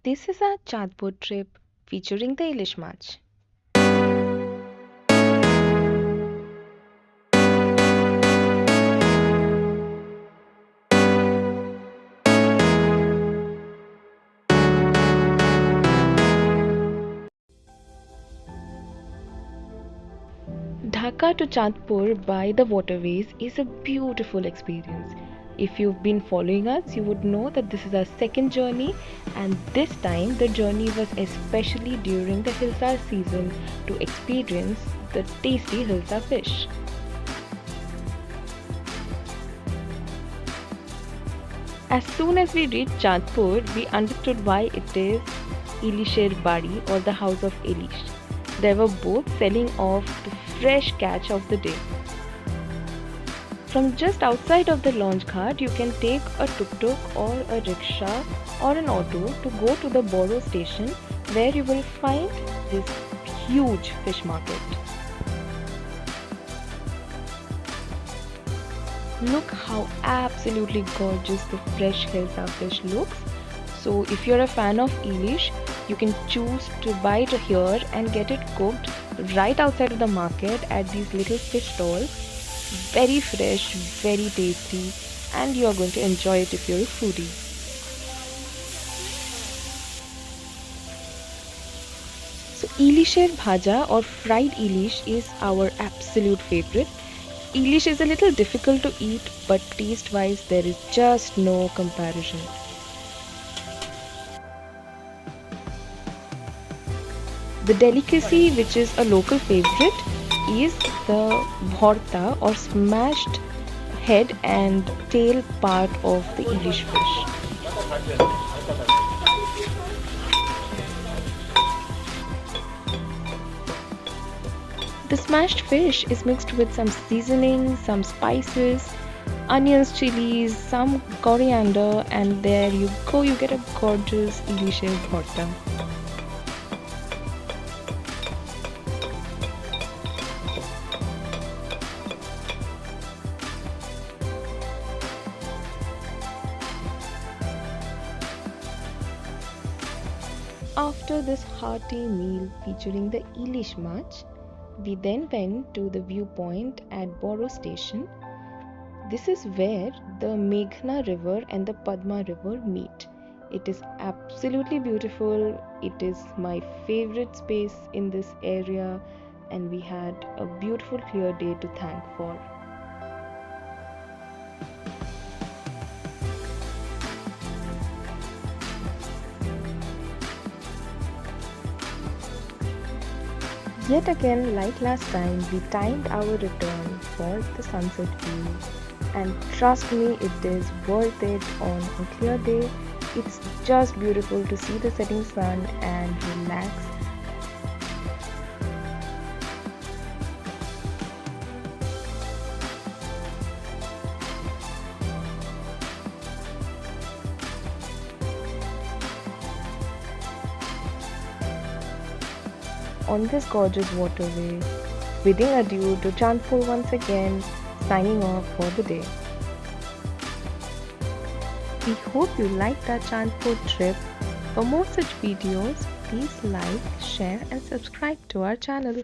This is our Chandpur trip featuring the Ilish March. Dhaka to Chandpur by the waterways is a beautiful experience. If you've been following us, you would know that this is our second journey, and this time the journey was especially during the Hilsar season to experience the tasty Hilsa fish. As soon as we reached Chandpur, we understood why it is Ilisher Badi or the house of Elish. They were both selling off the fresh catch of the day. From just outside of the launch ghat, you can take a tuk-tuk or a rickshaw or an auto to go to the Boro station where you will find this huge fish market. Look how absolutely gorgeous the fresh Hilsa fish looks. So if you're a fan of Ilish, you can choose to buy it here and get it cooked right outside of the market at these little fish stalls. Very fresh, very tasty, and you are going to enjoy it if you're a foodie. So Ilisher Bhaja or fried Ilish is our absolute favorite. Ilish is a little difficult to eat, but taste wise there is just no comparison. The delicacy, which is a local favorite, is the bhorta or smashed head and tail part of the Ilish fish. The smashed fish is mixed with some seasoning, some spices, onions, chilies, some coriander, and there you go, you get a gorgeous Ilisher bhorta. After this hearty meal featuring the Ilish March, we then went to the viewpoint at Boro station. This is where the Meghna river and the Padma river meet. It is absolutely beautiful. It is my favorite space in this area, and we had a beautiful clear day to thank for. Yet again, like last time, we timed our return for the sunset view. And trust me, it is worth it on a clear day. It's just beautiful to see the setting sun and relax. On this gorgeous waterway, bidding adieu to Chandpur once again, signing off for the day. We hope you liked our Chandpur trip. For more such videos, please like, share and subscribe to our channel.